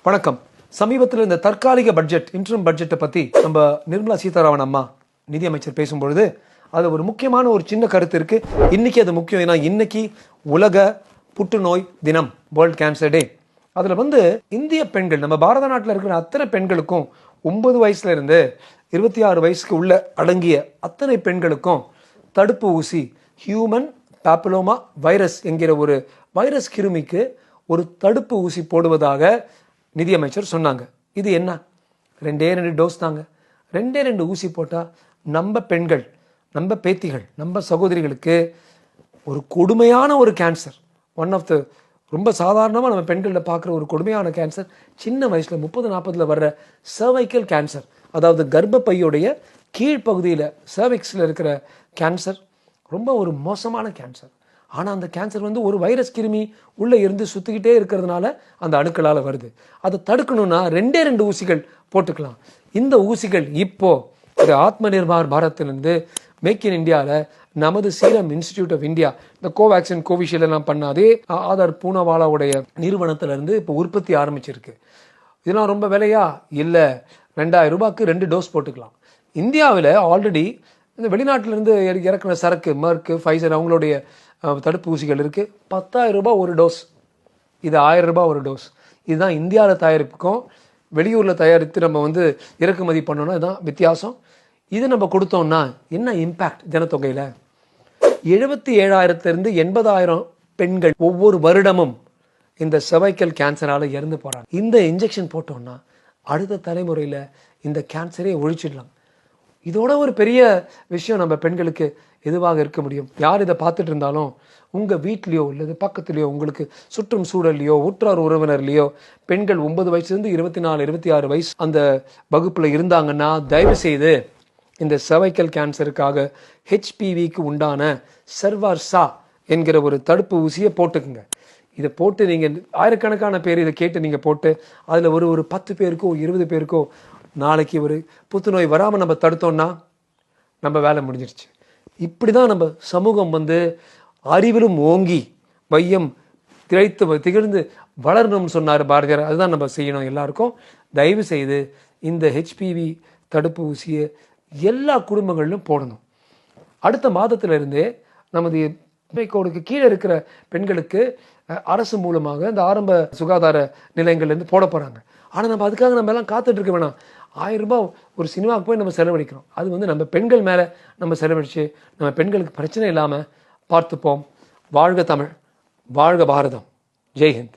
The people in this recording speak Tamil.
வணக்கம். சமீபத்தில் இந்த தற்காலிக பட்ஜெட் இன்டர்ம் பட்ஜெட்டை பற்றி நம்ம நிர்மலா சீதாராமன் அம்மா நிதியமைச்சர் பேசும்பொழுது அது ஒரு முக்கியமான ஒரு சின்ன கருத்து இருக்கு. இன்னைக்கு அது முக்கியம். ஏன்னா இன்னைக்கு உலக புற்றுநோய் தினம், வேர்ல்ட் கேன்சர் டே. அதில் இந்திய பெண்கள், நம்ம பாரத நாட்டில் இருக்கிற அத்தனை பெண்களுக்கும் 9 வயசுல இருந்து 26 வயசுக்கு உள்ள அடங்கிய அத்தனை பெண்களுக்கும் தடுப்பு ஊசி, ஹியூமன் பாப்பிலோமா வைரஸ் என்கிற ஒரு வைரஸ் கிருமிக்கு ஒரு தடுப்பு ஊசி போடுவதாக நிதியமைச்சர் சொன்னாங்க. இது என்ன? 2 டோஸ் தாங்க. 2 ஊசி போட்டால் நம்ம பெண்கள், நம்ம பேத்திகள், நம்ம சகோதரிகளுக்கு ஒரு கொடுமையான ஒரு கேன்சர், ஒன் ஆஃப் த ரொம்ப சாதாரணமாக நம்ம பெண்களில் பார்க்குற ஒரு கொடுமையான கேன்சர், சின்ன வயசில் 30-40 வர்ற சர்வைக்கல் கேன்சர், அதாவது கர்ப்பப்பையுடைய கீழ்ப்பகுதியில் சர்விக்ஸில் இருக்கிற கேன்சர், ரொம்ப ஒரு மோசமான கேன்சர். ஆனால் அந்த கேன்சர் ஒரு வைரஸ் கிருமி உள்ளே இருந்து சுற்றிக்கிட்டே இருக்கிறதுனால அந்த அணுக்களால் வருது. அதை தடுக்கணும்னா 2 ஊசிகள் போட்டுக்கலாம். இந்த ஊசிகள் இப்போ இந்த ஆத்ம நிர்பார் பாரத்திலிருந்து மேக் இன் இந்தியாவில் நமது சீரம் இன்ஸ்டிடியூட் ஆஃப் இந்தியா, இந்த கோவேக்சின் கோவிஷீல்டு எல்லாம் பண்ண அதே ஆதார் பூனாவாலாவுடைய நிறுவனத்திலிருந்து இப்போ உற்பத்தி ஆரம்பிச்சிருக்கு. இதெல்லாம் ரொம்ப விலையா? இல்லை, 2000 ரூபாய்க்கு 2 டோஸ் போட்டுக்கலாம். இந்தியாவில் ஆல்ரெடி இந்த வெளிநாட்டிலிருந்து இறக்குன சரக்கு மர்க், ஃபைசர் அவங்களுடைய தடுப்பு ஊசிகள் இருக்குது. 10,000 ரூபாய் ஒரு டோஸ், இது 1000 ரூபாய் ஒரு டோஸ். இதுதான் இந்தியாவில் தயாரிப்புக்கும் வெளியூரில் தயாரித்து நம்ம இறக்குமதி பண்ணோன்னா இதுதான் வித்தியாசம். இது நம்ம கொடுத்தோம்னா என்ன இம்பேக்ட் ஜனத்தொகையில்? 77,000 80,000 பெண்கள் ஒவ்வொரு வருடமும் இந்த சர்வைக்கல் கேன்சரால் இறந்து போகிறாங்க. இந்த இன்ஜெக்ஷன் போட்டோம்னா அடுத்த தலைமுறையில் இந்த கேன்சரே ஒழிச்சிடலாம். இதோட ஒரு பெரிய விஷயம் நம்ம பெண்களுக்கு எதுவாக இருக்க முடியும்? யார் இதை பார்த்துட்டு இருந்தாலும் உங்கள் வீட்லேயோ இல்லை பக்கத்துலேயோ உங்களுக்கு சுற்றும் சூழல்லையோ உற்றார் உறவினர்லையோ பெண்கள் 9 வயசுலேருந்து 24, 26 வயசு அந்த வகுப்பில் இருந்தாங்கன்னா தயவு செய்து இந்த சர்வைக்கல் கேன்சருக்காக ஹெச்பிவிக்கு உண்டான சர்வார்சா என்கிற ஒரு தடுப்பு ஊசியை போட்டுக்குங்க. இதை போட்டு நீங்கள் ஆயிரக்கணக்கான பேர் இதை கேட்டு நீங்கள் போட்டு அதில் ஒரு 10 பேருக்கோ 20 பேருக்கோ நாளைக்கு ஒரு புத்துநோய் வராமல் நம்ம தடுத்தோம்னா நம்ம வேலை முடிஞ்சிருச்சு. இப்படி தான் நம்ம சமூகம் அறிவிலும் ஓங்கி வையம் திகழ்ந்து வளரணும்னு சொன்னார் பாரதியார். அதுதான் நம்ம செய்யணும் எல்லாருக்கும். தயவு செய்து இந்த ஹெச்பிவி தடுப்பு ஊசியை எல்லா குடும்பங்களிலும் போடணும். அடுத்த மாதத்திலிருந்தே நமது கோடுக்கு கீழே இருக்கிற பெண்களுக்கு அரசு மூலமாக இந்த ஆரம்ப சுகாதார நிலையங்கள்லேருந்து போட போகிறாங்க. ஆனால் நம்ம அதுக்காக நம்ம எல்லாம் காத்துட்டு இருக்க வேணாம். 1000 ரூபாய் ஒரு சினிமாவுக்கு போய் நம்ம செலவழிக்கிறோம். அது நம்ம பெண்கள் மேலே நம்ம செலவழித்து நம்ம பெண்களுக்கு பிரச்சனை இல்லாமல் பார்த்துப்போம். வாழ்க தமிழ், வாழ்க பாரதம். ஜெய்ஹிந்த்.